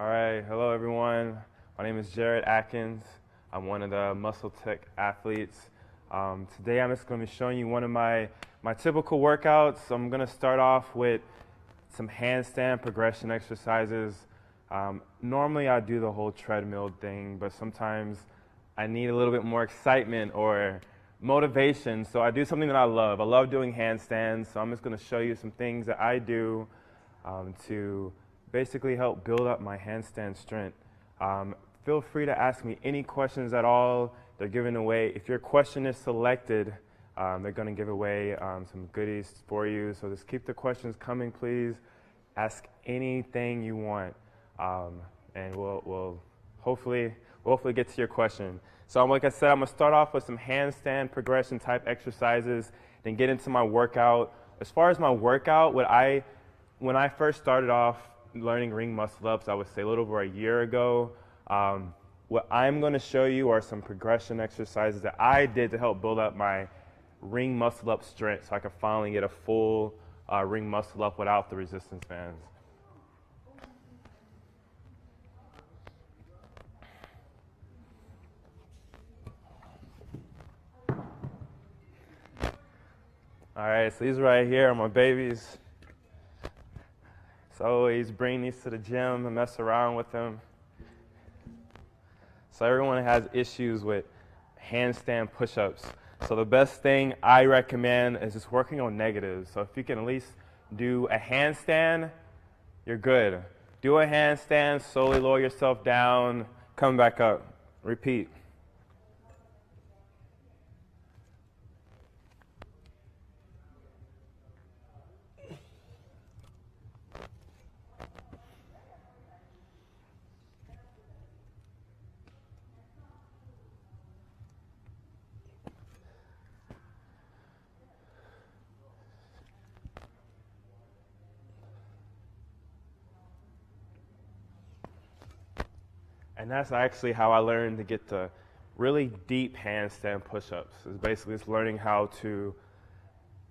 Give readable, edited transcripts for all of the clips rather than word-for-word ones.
All right, hello everyone. My name is Jared Atkins. I'm one of the Muscle Tech athletes. Today I'm just going to be showing you one of my typical workouts. I'm going to start off with some handstand progression exercises. Normally I do the whole treadmill thing, but sometimes I need a little bit more excitement or motivation, so I do something that I love. I love doing handstands, so I'm just going to show you some things that I do to basically help build up my handstand strength. Feel free to ask me any questions at all. They're giving away, if your question is selected, they're going to give away some goodies for you. So just keep the questions coming, please. Ask anything you want, and we'll hopefully get to your question. So like I said, I'm going to start off with some handstand progression type exercises, then get into my workout. As far as my workout, when I first started off learning ring muscle ups, I would say a little over a year ago. What I'm going to show you are some progression exercises that I did to help build up my ring muscle up strength so I could finally get a full ring muscle up without the resistance bands. All right, so these right here are my babies. So I always bring these to the gym and mess around with them. So everyone has issues with handstand push-ups. So the best thing I recommend is just working on negatives. So if you can at least do a handstand, you're good. Do a handstand, slowly lower yourself down, come back up, repeat. And that's actually how I learned to get to really deep handstand push-ups. It's basically just learning how to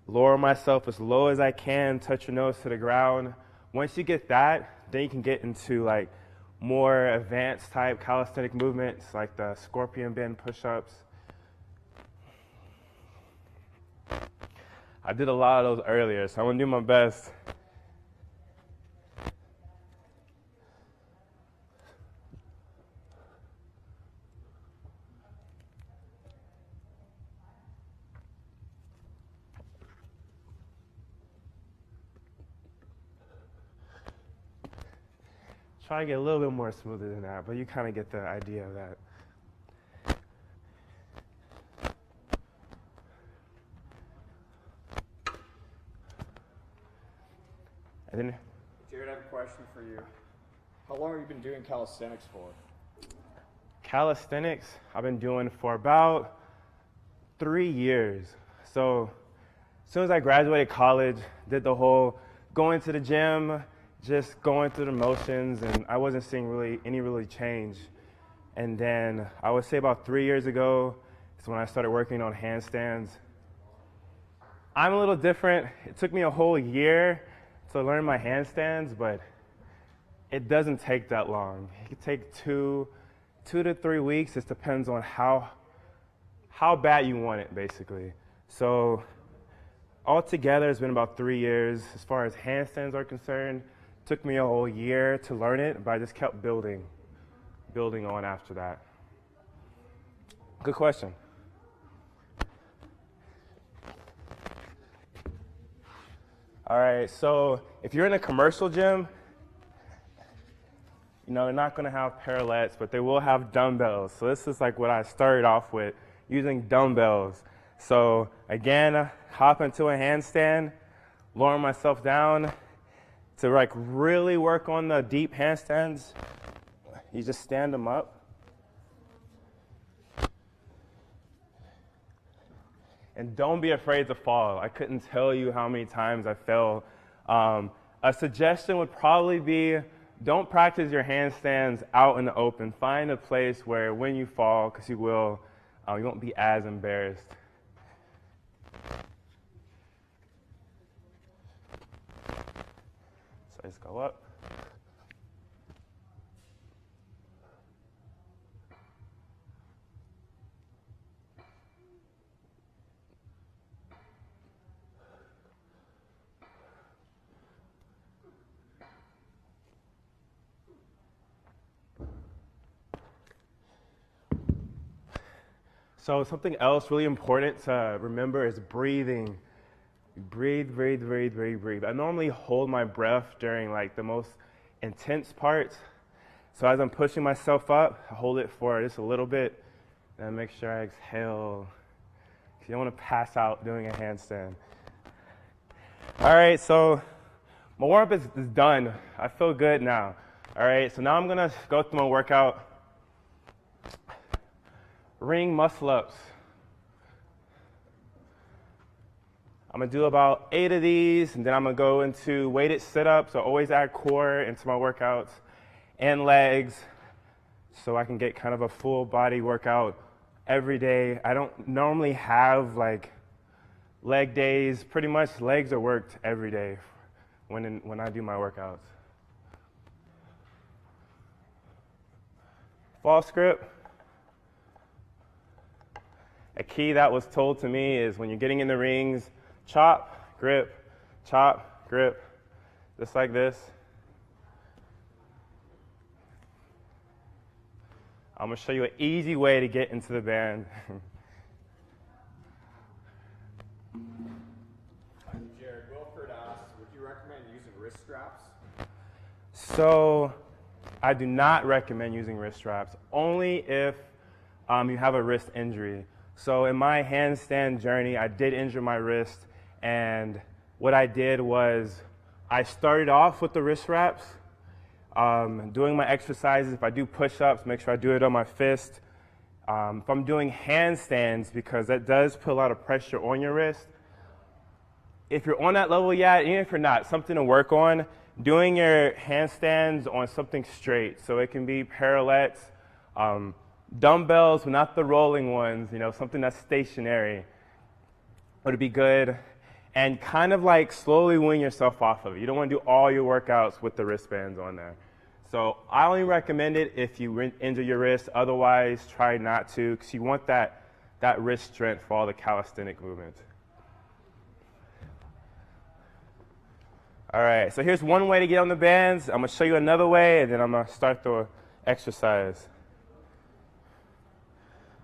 lower myself as low as I can, touch your nose to the ground. Once you get that, then you can get into like more advanced type calisthenic movements like the scorpion bend push-ups. I did a lot of those earlier, so I'm gonna do my best. Try to get a little bit more smoother than that, but you kind of get the idea of that. And then, Jared, I have a question for you. How long have you been doing calisthenics for? calisthenics, I've been doing for about 3 years. So as soon as I graduated college, did the whole going to the gym, just going through the motions, and I wasn't seeing any change. And then I would say about 3 years ago is when I started working on handstands. I'm a little different. It took me a whole year to learn my handstands, but it doesn't take that long. It could take two to 3 weeks. It depends on how bad you want it, basically. So altogether, it's been about 3 years. As far as handstands are concerned, it took me a whole year to learn it, but I just kept building on after that. Good question. All right, so if you're in a commercial gym, they're not going to have parallettes, but they will have dumbbells. So this is like what I started off with, using dumbbells. So again, hop into a handstand, lower myself down. To like really work on the deep handstands, you just stand them up. And don't be afraid to fall. I couldn't tell you how many times I fell. A suggestion would probably be, don't practice your handstands out in the open. Find a place where when you fall, because you won't be as embarrassed. So just go up. So something else really important to remember is breathing. Breathe, breathe, breathe, breathe, breathe. I normally hold my breath during like the most intense parts. So as I'm pushing myself up, I hold it for just a little bit, and I make sure I exhale. You don't want to pass out doing a handstand. All right, so my warm-up is done. I feel good now. All right, so now I'm gonna go through my workout. Ring muscle-ups. I'm gonna do about 8 of these, and then I'm gonna go into weighted sit-ups. So always add core into my workouts and legs, so I can get kind of a full body workout every day. I don't normally have like leg days. Pretty much legs are worked every day when I do my workouts. False grip. A key that was told to me is when you're getting in the rings, chop, grip, just like this. I'm gonna show you an easy way to get into the band. Jared, Wilford asks, would you recommend using wrist straps? So I do not recommend using wrist straps, only if you have a wrist injury. So in my handstand journey, I did injure my wrist, and what I did was I started off with the wrist wraps, doing my exercises. If I do push-ups, make sure I do it on my fist. If I'm doing handstands, because that does put a lot of pressure on your wrist. If you're on that level yet, even if you're not, something to work on, doing your handstands on something straight. So it can be parallettes, dumbbells, but not the rolling ones, something that's stationary would be good. And kind of like slowly wean yourself off of it. You don't want to do all your workouts with the wristbands on there. So I only recommend it if you injure your wrist. Otherwise, try not to, because you want that wrist strength for all the calisthenic movements. All right, so here's one way to get on the bands. I'm going to show you another way, and then I'm going to start the exercise.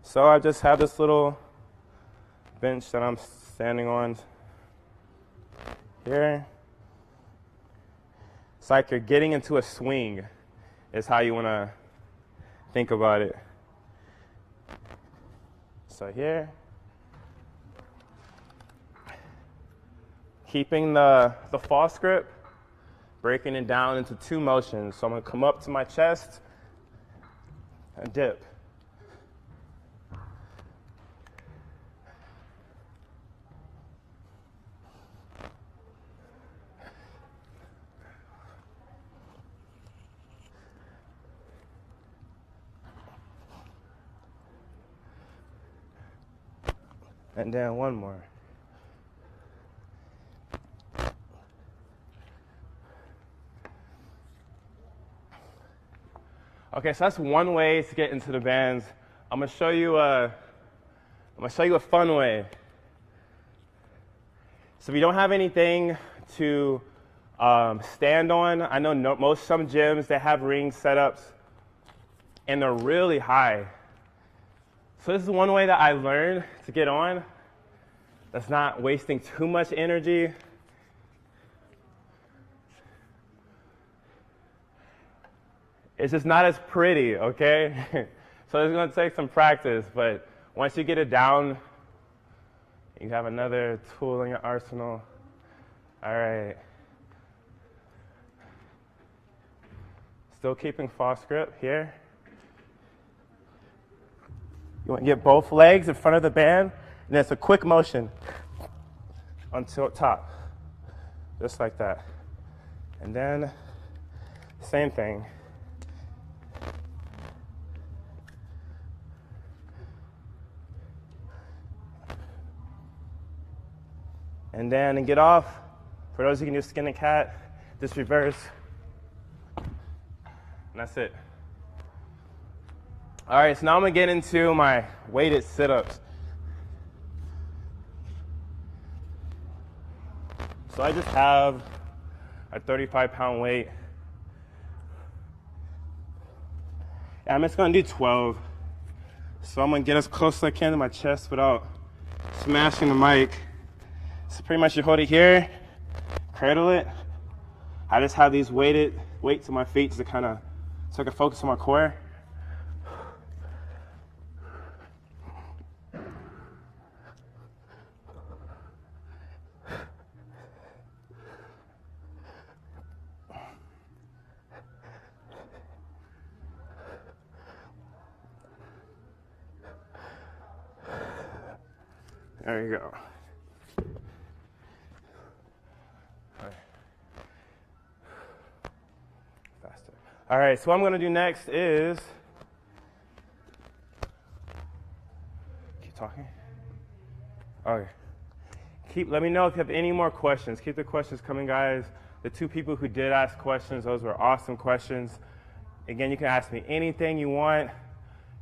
So I just have this little bench that I'm standing on here. It's like you're getting into a swing is how you want to think about it. So here, keeping the false grip, breaking it down into 2 motions. So I'm going to come up to my chest and dip. And then one more. Okay, so that's one way to get into the bands. I'm gonna show you a fun way. So if you don't have anything to stand on, I know some gyms, they have ring setups, and they're really high. So this is one way that I learned to get on that's not wasting too much energy. It's just not as pretty, okay? So it's going to take some practice, but once you get it down, you have another tool in your arsenal. All right. Still keeping false grip here. You want to get both legs in front of the band, and it's a quick motion until top, just like that. And then, same thing. And then get off. For those who can do skin and cat, just reverse. And that's it. All right, so now I'm gonna get into my weighted sit-ups. So I just have a 35-pound weight. And I'm just gonna do 12. So I'm gonna get as close as I can to my chest without smashing the mic. So pretty much you hold it here, cradle it. I just have these weights on my feet to kind of, so I can focus on my core. There you go. Faster. All right, so what I'm gonna do next is, keep talking. Okay. Let me know if you have any more questions. Keep the questions coming, guys. The two people who did ask questions, those were awesome questions. Again, you can ask me anything you want.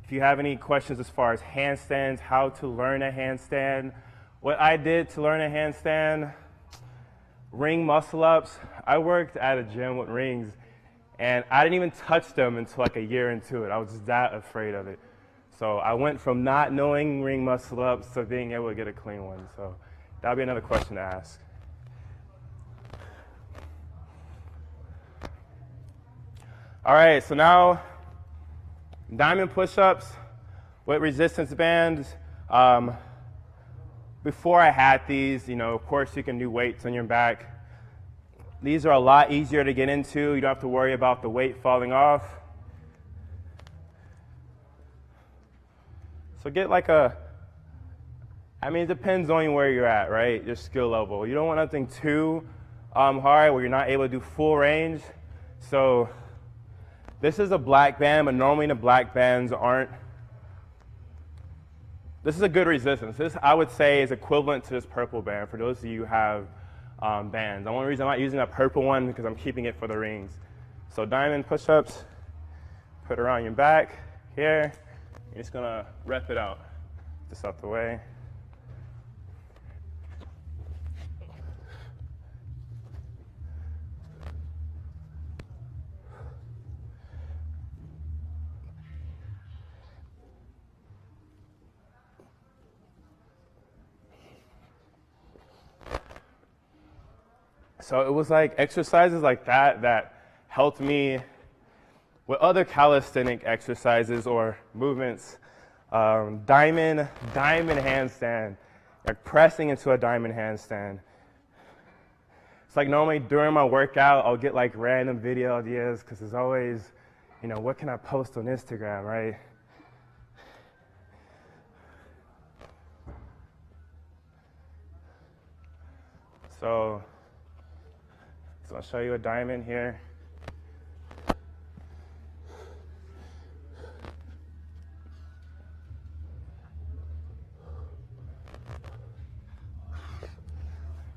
If you have any questions as far as handstands, how to learn a handstand, what I did to learn a handstand, ring muscle ups. I worked at a gym with rings, and I didn't even touch them until like a year into it. I was that afraid of it. So I went from not knowing ring muscle ups to being able to get a clean one. So that'll be another question to ask. All right, so now diamond push-ups with resistance bands. Before I had these, of course you can do weights on your back. These are a lot easier to get into. You don't have to worry about the weight falling off. So get like it depends on where you're at, right? Your skill level. You don't want nothing too hard where you're not able to do full range. So this is a black band, but normally the black bands aren't. This is a good resistance. This, I would say, is equivalent to this purple band for those of you who have bands. The only reason I'm not using that purple one because I'm keeping it for the rings. So diamond push-ups, put it around your back here. You're just gonna rep it out. Just out the way. So it was like exercises like that helped me with other calisthenic exercises or movements. Diamond handstand, like pressing into a diamond handstand. It's like normally during my workout, I'll get like random video ideas because there's always, what can I post on Instagram, right? So I'll show you a diamond here.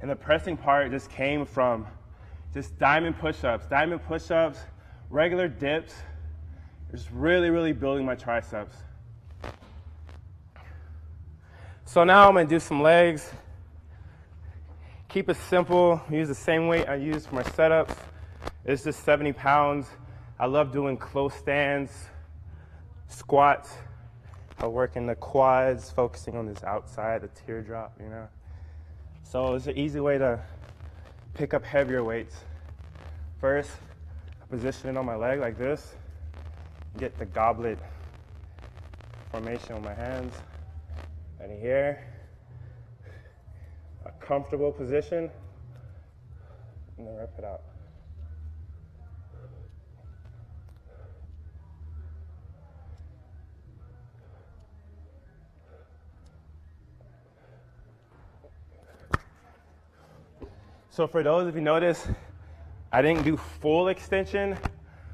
And the pressing part just came from just diamond push-ups, regular dips, just really building my triceps. So now I'm gonna do some legs. Keep it simple, use the same weight I use for my setups. It's just 70 pounds. I love doing close stands, squats. I work in the quads, focusing on this outside, the teardrop, So it's an easy way to pick up heavier weights. First, I position it on my leg like this. Get the goblet formation on my hands. And here. A comfortable position, and then rip it out. So for those, if you notice, I didn't do full extension.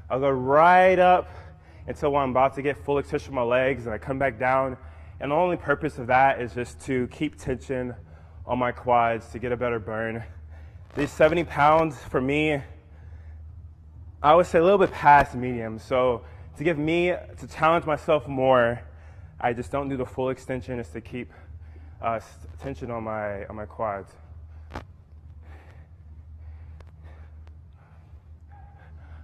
I'll go right up until when I'm about to get full extension of my legs, and I come back down. And the only purpose of that is just to keep tension on my quads to get a better burn. These 70 pounds for me, I would say a little bit past medium. So to challenge myself more, I just don't do the full extension just to keep tension on my quads.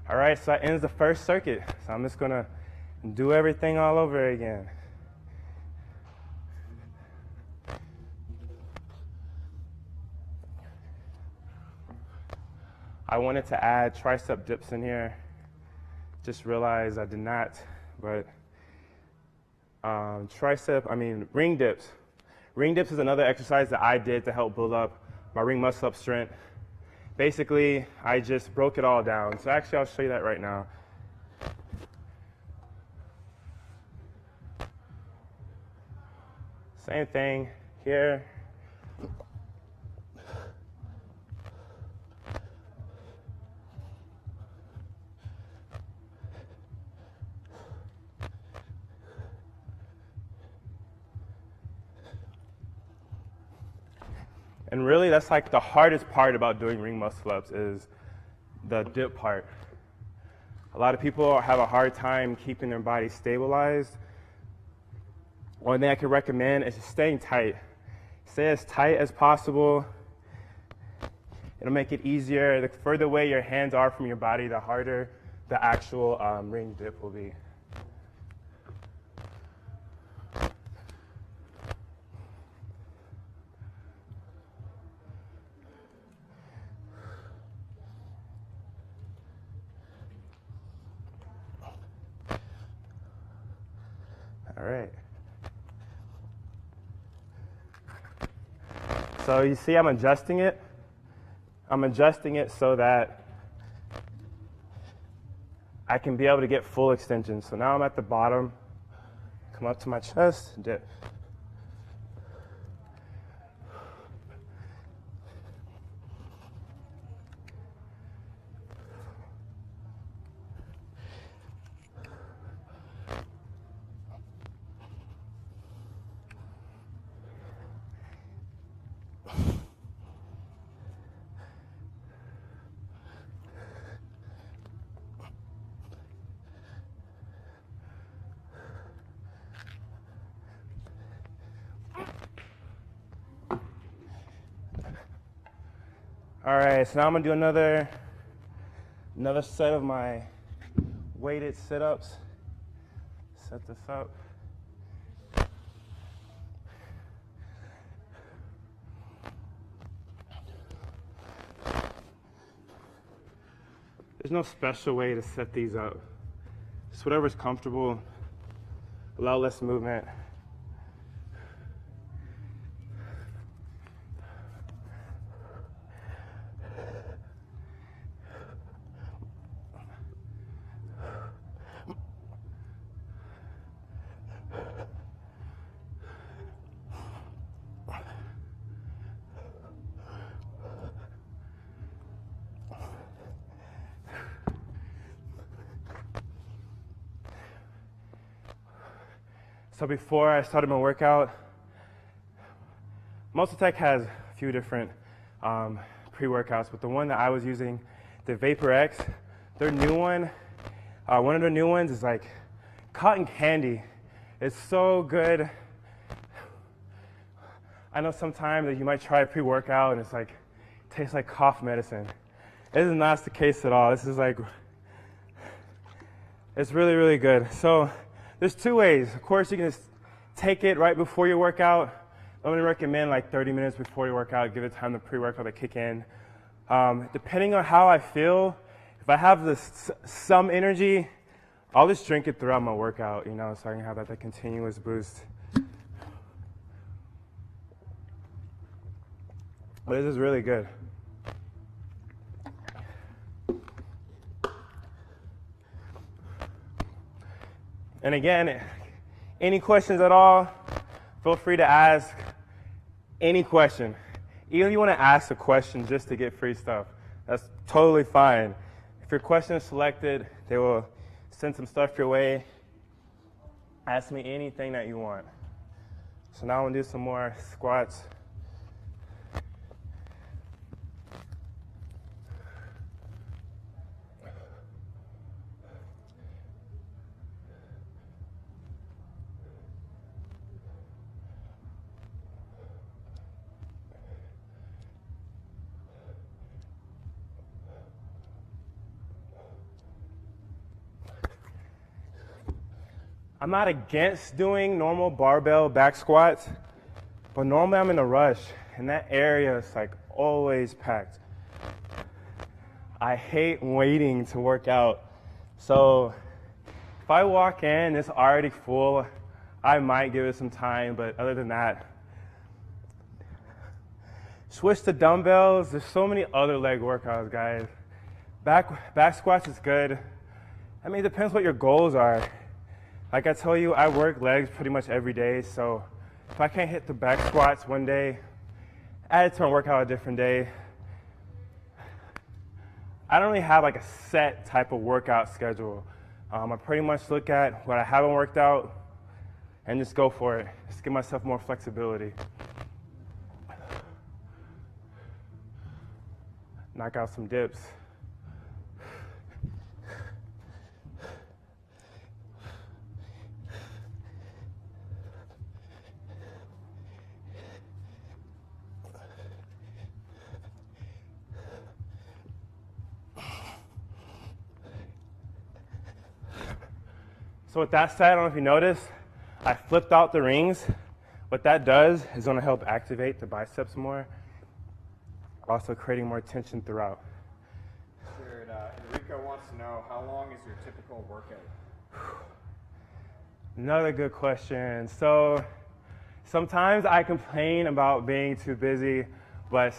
All right, so that ends the first circuit. So I'm just gonna do everything all over again. I wanted to add tricep dips in here. Just realized I did not, but ring dips. Ring dips is another exercise that I did to help build up my ring muscle up strength. Basically, I just broke it all down. So actually, I'll show you that right now. Same thing here. And really, that's like the hardest part about doing ring muscle ups is the dip part. A lot of people have a hard time keeping their body stabilized. One thing I could recommend is just staying tight. Stay as tight as possible. It'll make it easier. The further away your hands are from your body, the harder the actual ring dip will be. All right. So you see I'm adjusting it. I'm adjusting it so that I can be able to get full extension. So now I'm at the bottom, come up to my chest, dip. All right, so now I'm gonna do another set of my weighted sit-ups. Set this up. There's no special way to set these up. Just whatever's comfortable, allow less movement. So before I started my workout, Muscle Tech has a few different pre-workouts, but the one that I was using, the Vapor X, their new one, one of their new ones is like cotton candy. It's so good. I know sometimes that you might try a pre-workout and it's like, tastes like cough medicine. This is not the case at all. This is like, it's really, really good. So there's two ways. Of course, you can just take it right before your workout. I'm going to recommend like 30 minutes before your workout. Give it time to pre-workout to kick in. Depending on how I feel, if I have some energy, I'll just drink it throughout my workout, you know, so I can have that continuous boost. But this is really good. And again, any questions at all, feel free to ask any question. Even if you want to ask a question just to get free stuff, that's totally fine. If your question is selected, they will send some stuff your way. Ask me anything that you want. So now I'm going to do some more squats. I'm not against doing normal barbell back squats, but normally I'm in a rush, and that area is like always packed. I hate waiting to work out. So if I walk in, it's already full, I might give it some time, but other than that, switch to dumbbells. There's so many other leg workouts, guys. Back squats is good. I mean, it depends what your goals are. Like I tell you, I work legs pretty much every day, so if I can't hit the back squats one day, add it to my workout a different day. I don't really have like a set type of workout schedule. I pretty much look at what I haven't worked out and just go for it. Just give myself more flexibility. Knock out some dips. So with that said, I don't know if you noticed, I flipped out the rings. What that does is going to help activate the biceps more, also creating more tension throughout. Jared, Enrico wants to know, how long is your typical workout? Another good question. So sometimes I complain about being too busy, but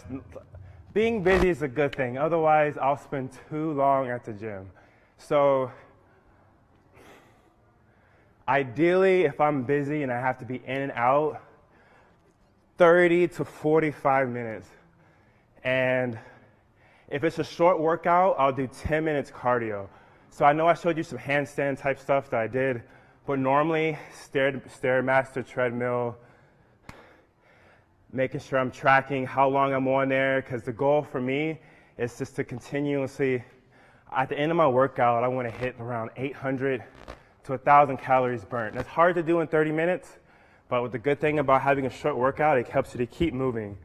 being busy is a good thing. Otherwise, I'll spend too long at the gym. So ideally, if I'm busy and I have to be in and out, 30 to 45 minutes. And if it's a short workout, I'll do 10 minutes cardio. So I know I showed you some handstand type stuff that I did, but normally Stairmaster treadmill, making sure I'm tracking how long I'm on there, because the goal for me is just to continuously, at the end of my workout, I want to hit around 800 to 1,000 calories burnt. That's hard to do in 30 minutes, but the good thing about having a short workout, it helps you to keep moving.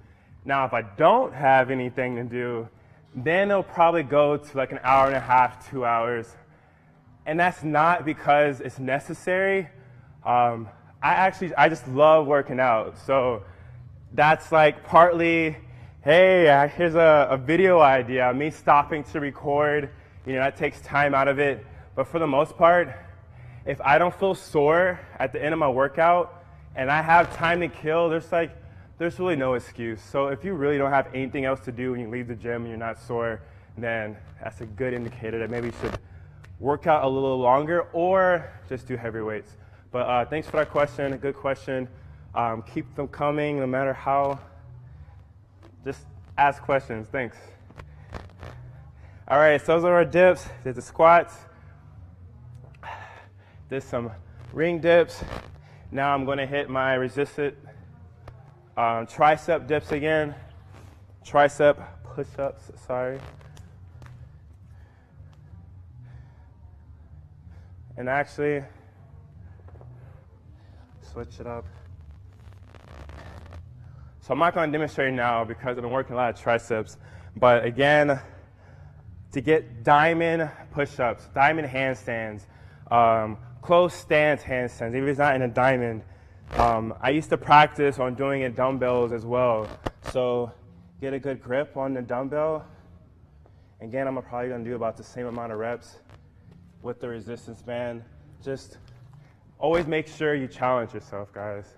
Now, if I don't have anything to do, then it'll probably go to like an hour and a half, 2 hours. And that's not because it's necessary. I just love working out. So that's like partly, hey, here's a video idea, me stopping to record, that takes time out of it. But for the most part, if I don't feel sore at the end of my workout and I have time to kill, there's really no excuse. So if you really don't have anything else to do when you leave the gym and you're not sore, then that's a good indicator that maybe you should work out a little longer or just do heavy weights. But thanks for that question, a good question. Keep them coming no matter how. Just ask questions, thanks. All right, so those are our dips. There's the squats. There's some ring dips. Now I'm going to hit my resisted tricep dips again. Tricep push-ups, sorry. And actually, switch it up. So I'm not going to demonstrate now because I've been working a lot of triceps. But again, to get diamond push-ups, diamond handstands, close stance handstands, even if it's not in a diamond. I used to practice on doing it dumbbells as well. So get a good grip on the dumbbell. Again, I'm probably going to do about the same amount of reps with the resistance band. Just always make sure you challenge yourself, guys.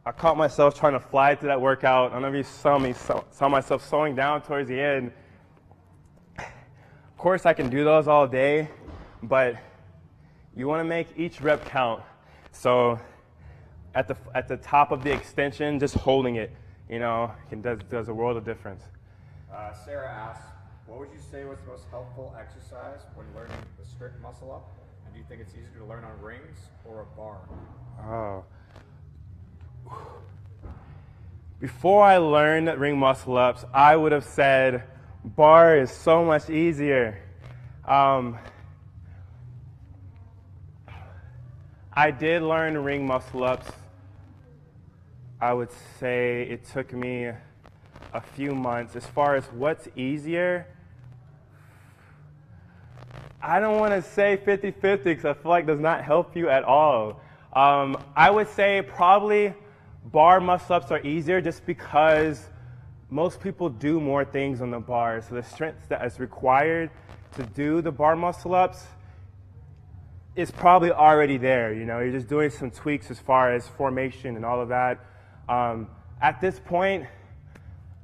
I caught myself trying to fly through that workout. I don't know if you saw myself slowing down towards the end. Of course, I can do those all day, but you want to make each rep count. So at the top of the extension, just holding it, does a world of difference. Sarah asks, what would you say was the most helpful exercise when learning the strict muscle up? And do you think it's easier to learn on rings or a bar? Oh. Before I learned ring muscle ups, I would have said bar is so much easier. I did learn ring muscle ups. I would say it took me a few months. As far as what's easier, I don't want to say 50-50 because I feel like it does not help you at all. I would say probably bar muscle-ups are easier just because most people do more things on the bar. So the strength that is required to do the bar muscle-ups is probably already there. You know, you're just doing some tweaks as far as formation and all of that. At this point,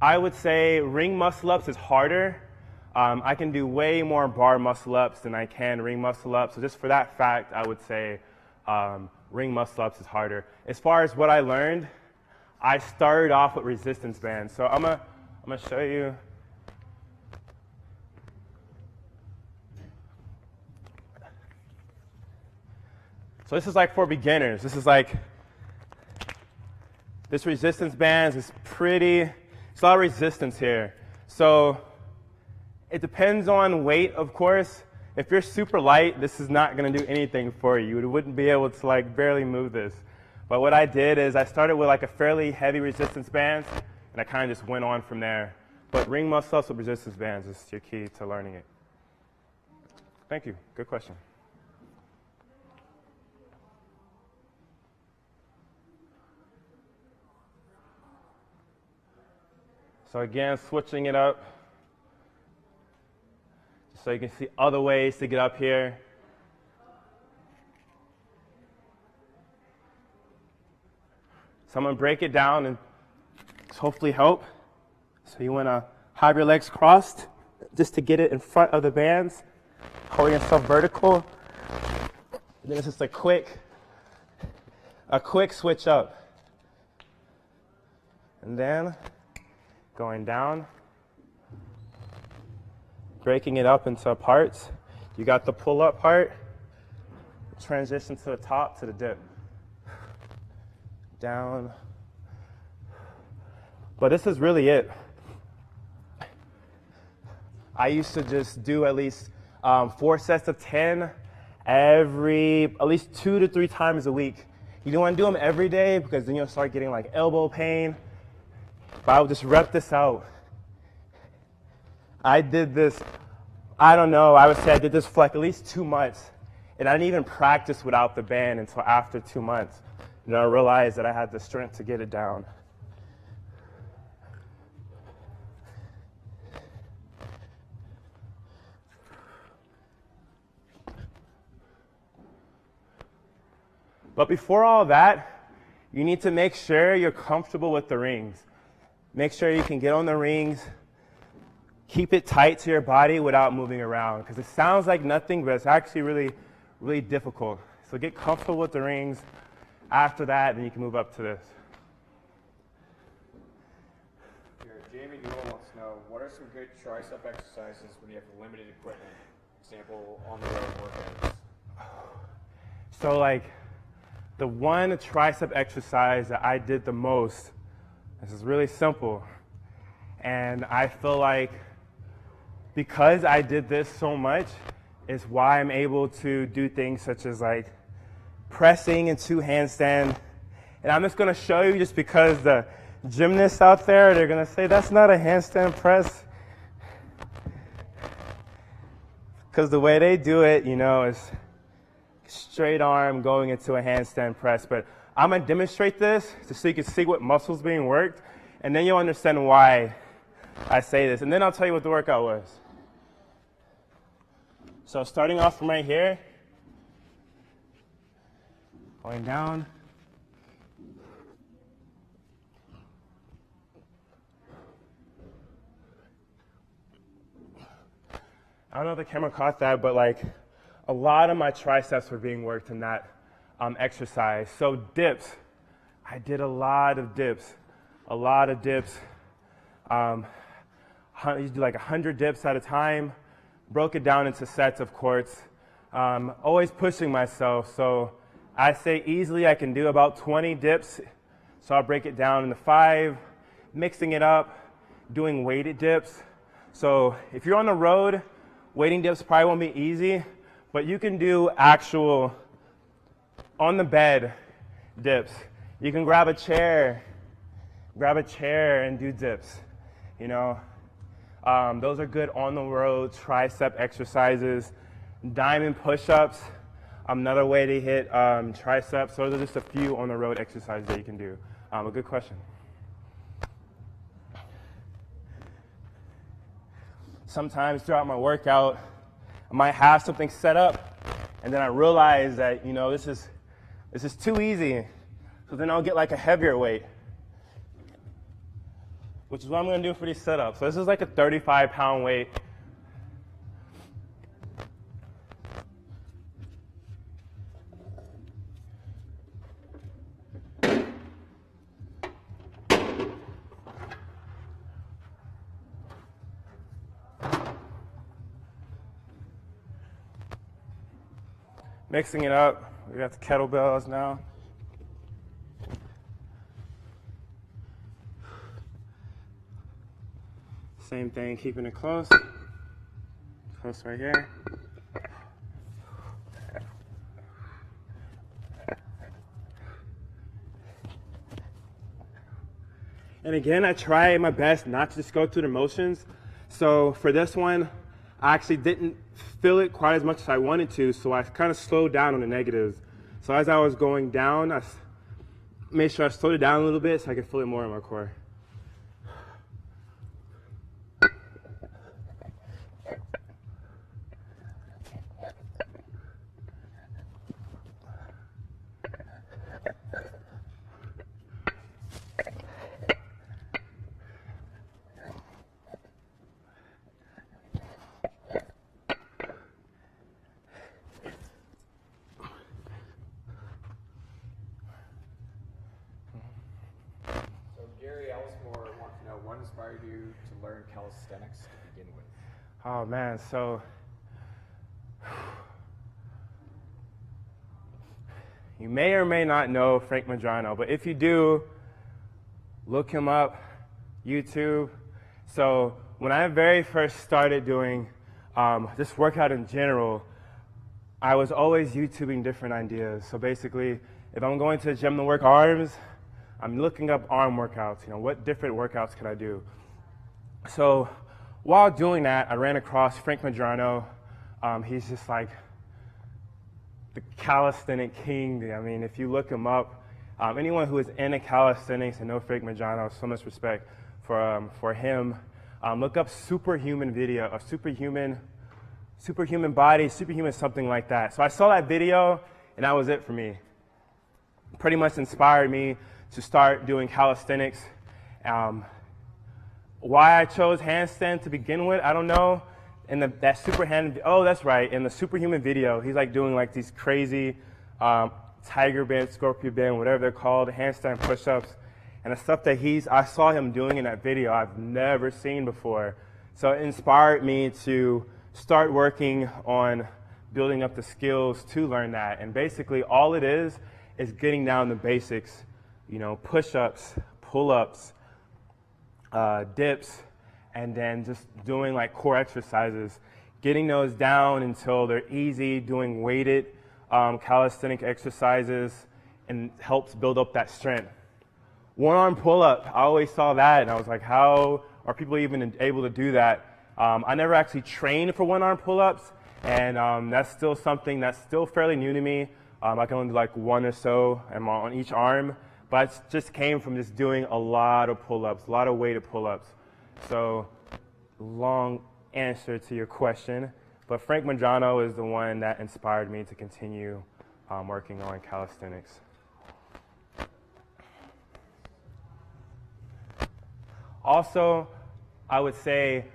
I would say ring muscle-ups is harder. I can do way more bar muscle-ups than I can ring muscle-ups. So just for that fact, I would say ring muscle-ups is harder. As far as what I learned, I started off with resistance bands. So I'm gonna show you. So this is like for beginners. This is like, this resistance bands is pretty, it's a lot of resistance here. So it depends on weight, of course. If you're super light, this is not gonna do anything for you. You wouldn't be able to like barely move this. But what I did is I started with like a fairly heavy resistance bands, and I kind of just went on from there. But ring muscle-ups with resistance bands is your key to learning it. Thank you, good question. So again, switching it up, just so you can see other ways to get up here. So I'm going to break it down and hopefully help. So you want to have your legs crossed just to get it in front of the bands, holding yourself vertical. And then it's just a quick switch up. And then going down, breaking it up into parts. You got the pull-up part, transition to the top to the dip. Down. But this is really it. I used to just do at least 4 sets of 10 at least 2 to 3 times a week. You don't want to do them every day because then you'll start getting like elbow pain. But I would just rep this out. I did this, I don't know, I would say I did this for like at least 2 months. And I didn't even practice without the band until after 2 months. And I realized that I had the strength to get it down. But before all that, you need to make sure you're comfortable with the rings. Make sure you can get on the rings, keep it tight to your body without moving around, because it sounds like nothing, but it's actually really, really difficult. So get comfortable with the rings. After that, then you can move up to this. Here, Jamie Newell wants to know, what are some good tricep exercises when you have limited equipment? Example, on the road workouts. So like, the one tricep exercise that I did the most, this is really simple. And I feel like because I did this so much is why I'm able to do things such as like pressing into handstand. And I'm just going to show you just because the gymnasts out there, they're going to say, that's not a handstand press. Because the way they do it, you know, is straight arm going into a handstand press. But I'm going to demonstrate this just so you can see what muscles being worked. And then you'll understand why I say this. And then I'll tell you what the workout was. So starting off from right here, going down. I don't know if the camera caught that, but like a lot of my triceps were being worked in that exercise. So dips, I did a lot of dips. I used to do like 100 dips at a time, broke it down into sets, of course. Always pushing myself, so I say easily I can do about 20 dips. So I'll break it down into 5, mixing it up, doing weighted dips. So if you're on the road, weighting dips probably won't be easy, but you can do actual on the bed dips. You can grab a chair grab a chair and do dips, you know. Those are good on the road tricep exercises. Diamond push-ups, another way to hit triceps. Those are just a few on the road exercises that you can do. A good question. Sometimes throughout my workout, I might have something set up, and then I realize that, you know, this is too easy. So then I'll get like a heavier weight, which is what I'm going to do for these setups. So this is like a 35-pound weight. Mixing it up, we got the kettlebells now. Same thing, keeping it close. Close right here. And again, I try my best not to just go through the motions. So for this one, I actually didn't feel it quite as much as I wanted to, so I kind of slowed down on the negatives. So as I was going down, I made sure I slowed it down a little bit so I could feel it more in my core. What inspired you to learn calisthenics to begin with? Oh man, so you may or may not know Frank Madrano, but if you do, look him up, YouTube. So when I very first started doing this workout in general, I was always YouTubing different ideas. So basically, if I'm going to the gym to work arms, I'm looking up arm workouts, you know, what different workouts can I do? So while doing that, I ran across Frank Madrano. He's just like the calisthenic king. I mean, if you look him up, anyone who is into calisthenics and know Frank Madrano, so much respect for him. Look up superhuman video, a superhuman body, superhuman something like that. So I saw that video, and that was it for me. Pretty much inspired me to start doing calisthenics. Why I chose handstand to begin with, I don't know. And that that's right, in the superhuman video, he's like doing like these crazy tiger bend, scorpion bend, whatever they're called, handstand push-ups. And the stuff that I saw him doing in that video, I've never seen before. So it inspired me to start working on building up the skills to learn that. And basically all it is getting down the basics. You know, push-ups, pull-ups, dips, and then just doing like core exercises, getting those down until they're easy, doing weighted calisthenic exercises, and helps build up that strength. One-arm pull-up, I always saw that, and I was like, how are people even able to do that? I never actually trained for one-arm pull-ups, and that's still something that's still fairly new to me. I can only do like one or so on each arm. But it just came from just doing a lot of pull-ups, a lot of weighted pull-ups. So, long answer to your question. But Frank Madrano is the one that inspired me to continue working on calisthenics. Also, I would say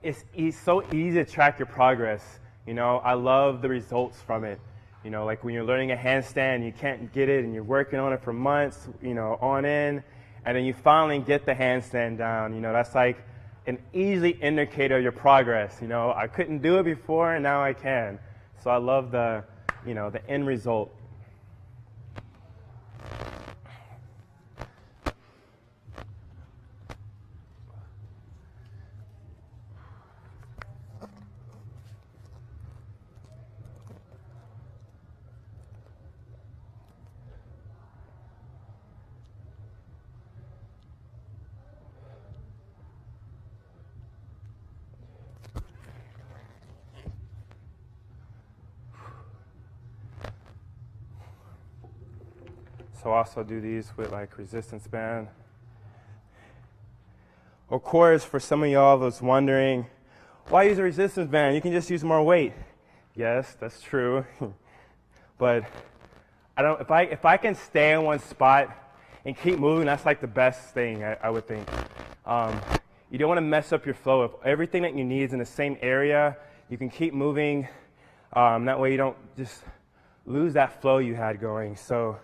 it's so easy to track your progress. You know, I love the results from it. You know, like when you're learning a handstand, you can't get it, and you're working on it for months, you know, on end, and then you finally get the handstand down. You know, that's like an easy indicator of your progress. You know, I couldn't do it before, and now I can. So I love the, you know, the end result. So I'll also do these with like resistance band. Of course, for some of y'all that's wondering, why use a resistance band? You can just use more weight. Yes, that's true. But if I can stay in one spot and keep moving, that's like the best thing, I would think. You don't want to mess up your flow. If everything that you need is in the same area, you can keep moving. That way you don't just lose that flow you had going. So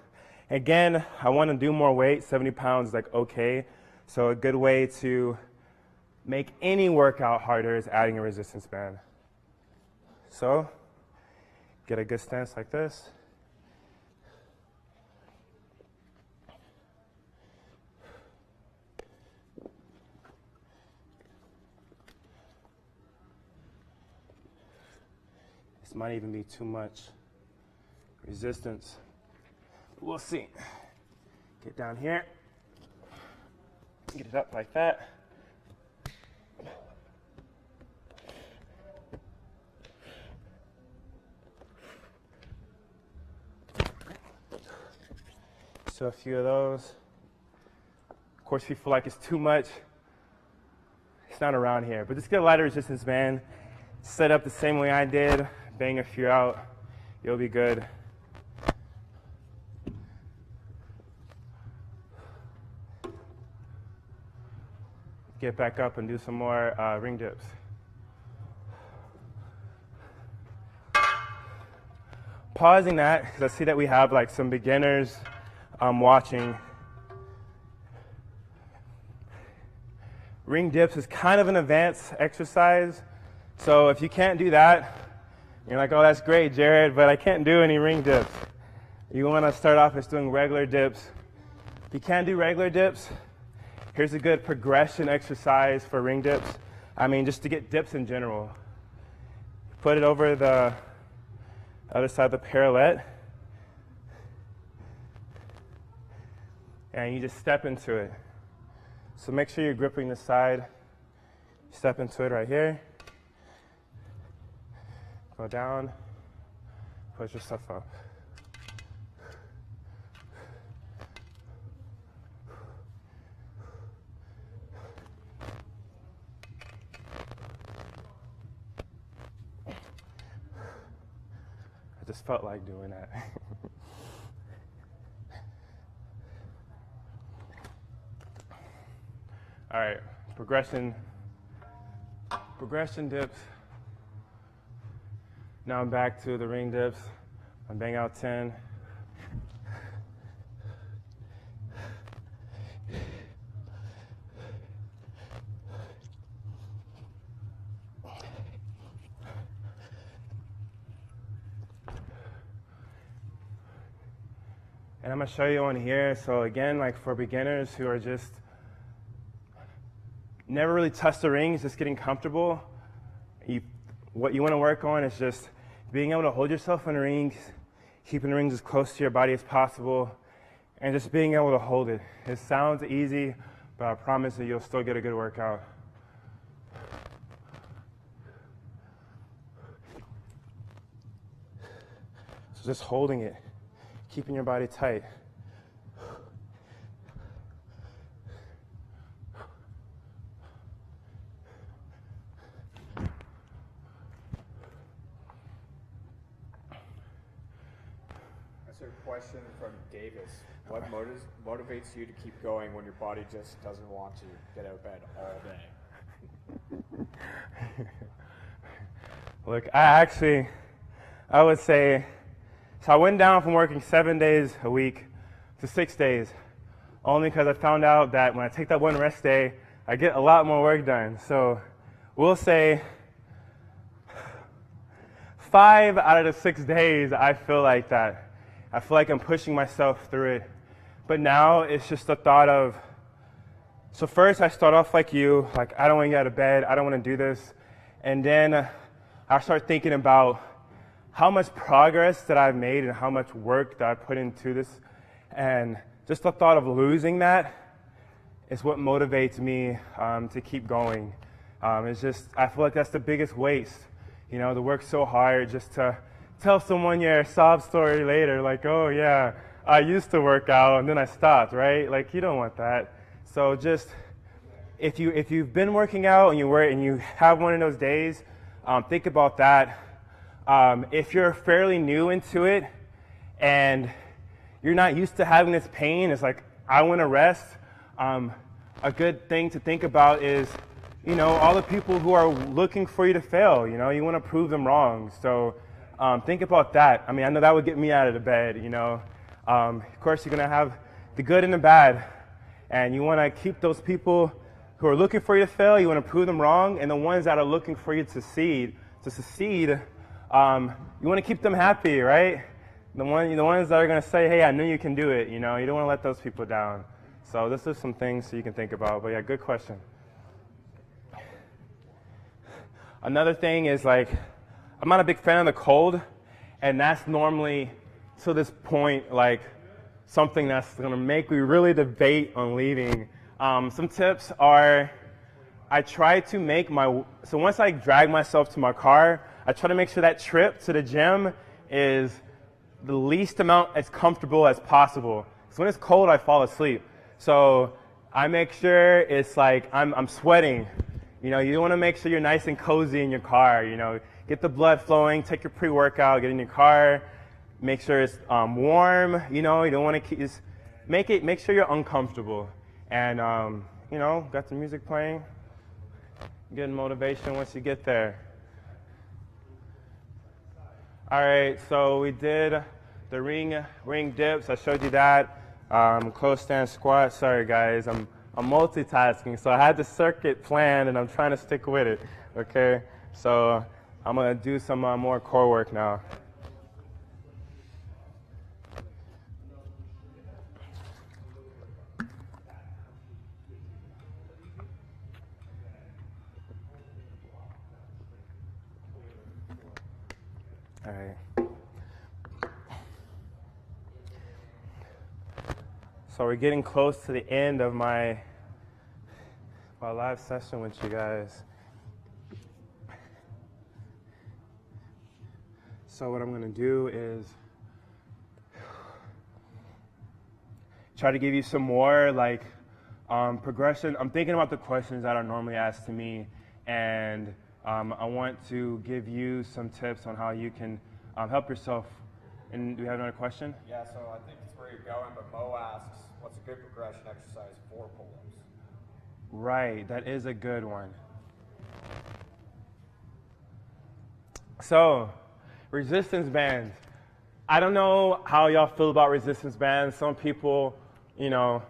again, I want to do more weight. 70 pounds is like okay. So a good way to make any workout harder is adding a resistance band. So get a good stance like this. This might even be too much resistance. We'll see. Get down here. Get it up like that. So a few of those. Of course, if you feel like it's too much, it's not around here. But just get a lighter resistance band. Set up the same way I did. Bang a few out. You'll be good. Get back up and do some more ring dips. Pausing that, because I see that we have like some beginners watching. Ring dips is kind of an advanced exercise. So if you can't do that, you're like, oh, that's great, Jared, but I can't do any ring dips. You want to start off as doing regular dips. If you can't do regular dips, here's a good progression exercise for ring dips. I mean, just to get dips in general. Put it over the other side of the parallel. And you just step into it. So make sure you're gripping the side. Step into it right here. Go down. Push yourself up. I just felt like doing that. All right, progression dips. Now I'm back to the ring dips. I'm bang out 10. And I'm gonna show you on here. So again, like for beginners who are just never really touched the rings, just getting comfortable, what you want to work on is just being able to hold yourself in the rings, keeping the rings as close to your body as possible, and just being able to hold it. It sounds easy, but I promise that you'll still get a good workout. So just holding it, keeping your body tight. Question from Davis. What motivates you to keep going when your body just doesn't want to get out of bed all day? Look, I would say, so I went down from working 7 days a week to 6 days, only because I found out that when I take that one rest day, I get a lot more work done. So we'll say 5 out of the 6 days, I feel like that. I feel like I'm pushing myself through it. But now it's just the thought of, so first I start off like you, like I don't want to get out of bed, I don't want to do this. And then I start thinking about how much progress that I've made and how much work that I put into this. And just the thought of losing that is what motivates me to keep going. It's just, I feel like that's the biggest waste, you know, to work so hard just to tell someone your sob story later, like, oh yeah, I used to work out and then I stopped, right? Like you don't want that. So just if you've been working out and you have one of those days, think about that. If you're fairly new into it and you're not used to having this pain, it's like I want to rest. A good thing to think about is, all the people who are looking for you to fail. You want to prove them wrong. So think about that. I mean, I know that would get me out of the bed. Of course, you're gonna have the good and the bad, and you want to keep those people who are looking for you to fail. You want to prove them wrong, and the ones that are looking for you to succeed. You want to keep them happy, right? The ones that are going to say, hey, I knew you can do it, you don't want to let those people down. So this is some things so you can think about, but yeah, good question. Another thing is I'm not a big fan of the cold, and that's normally, to this point, something that's going to make me really debate on leaving. Some tips are, I try to make so once I drag myself to my car, I try to make sure that trip to the gym is the least amount as comfortable as possible. So when it's cold, I fall asleep. So I make sure it's I'm sweating. You want to make sure you're nice and cozy in your car. Get the blood flowing, take your pre-workout, get in your car, make sure it's warm. You don't want to just make sure you're uncomfortable. And got the music playing. Good motivation once you get there. All right, so we did the ring dips. I showed you that. Close stand squat. Sorry, guys, I'm multitasking, so I had the circuit planned, and I'm trying to stick with it. Okay, so I'm gonna do some more core work now. All right. So we're getting close to the end of my live session with you guys. So what I'm going to do is try to give you some more progression. I'm thinking about the questions that are normally asked to me, and I want to give you some tips on how you can help yourself. And do we have another question? Yeah, so I think it's where you're going, but Mo asks, what's a good progression exercise for pull-ups? Right, that is a good one. So, resistance bands. I don't know how y'all feel about resistance bands. Some people, even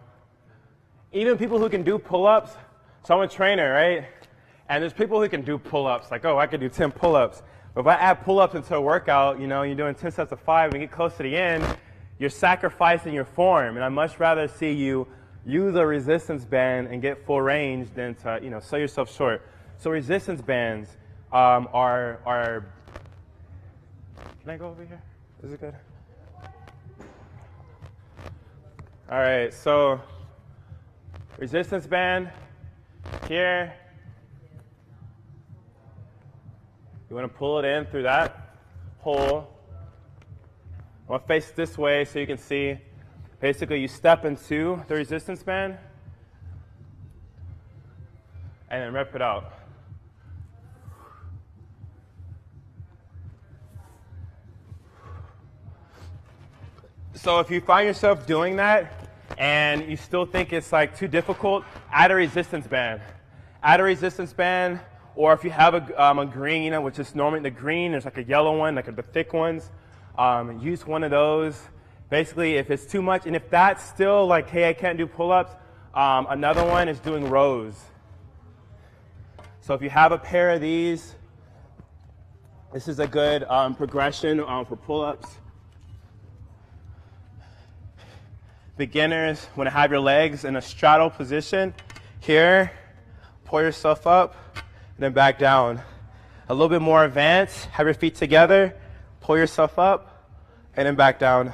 people who can do pull-ups. So I'm a trainer, right? And there's people who can do pull-ups, I could do 10 pull-ups. But if I add pull-ups into a workout, you're doing 10 sets of 5, and you get close to the end, you're sacrificing your form. And I'd much rather see you use a resistance band and get full range than to, sell yourself short. So resistance bands are. Can I go over here? Is it good? All right, so resistance band here. You want to pull it in through that hole. I want to face this way so you can see. Basically, you step into the resistance band and then rep it out. So if you find yourself doing that and you still think it's too difficult, add a resistance band. Add a resistance band. Or if you have a green, which is normally the green, there's a yellow one, the thick ones. Use one of those. Basically, if it's too much, and if that's still hey, I can't do pull-ups, another one is doing rows. So if you have a pair of these, this is a good progression for pull-ups. Beginners, want to have your legs in a straddle position. Here, pull yourself up. Then back down. A little bit more advanced, have your feet together, pull yourself up, and then back down.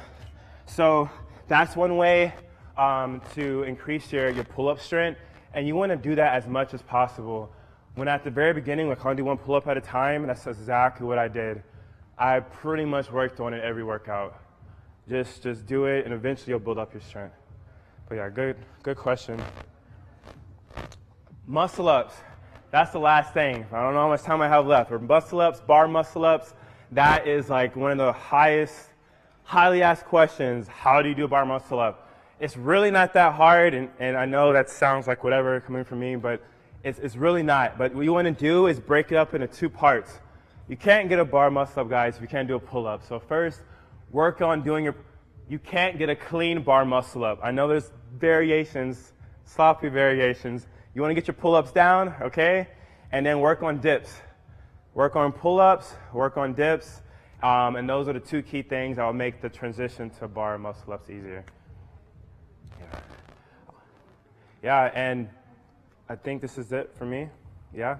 So that's one way to increase your pull-up strength, and you want to do that as much as possible. When at the very beginning, I do one pull-up at a time, that's exactly what I did. I pretty much worked on it every workout. Just do it, and eventually you'll build up your strength. But yeah, good question. Muscle ups. That's the last thing. I don't know how much time I have left. Or muscle ups, bar muscle ups. That is like one of the highly asked questions. How do you do a bar muscle up? It's really not that hard, and I know that sounds like whatever coming from me, but it's really not. But what you want to do is break it up into 2 parts. You can't get a bar muscle up, guys, if you can't do a pull up. So first, work on doing you can't get a clean bar muscle up. I know there's variations, sloppy variations. You want to get your pull-ups down, okay? And then work on dips. Work on pull-ups, work on dips, and those are the 2 key things that will make the transition to bar muscle-ups easier. Yeah, and I think this is it for me. Yeah.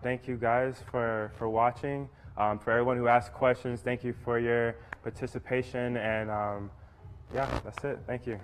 Thank you guys for watching. For everyone who asked questions, thank you for your participation, and yeah, that's it. Thank you.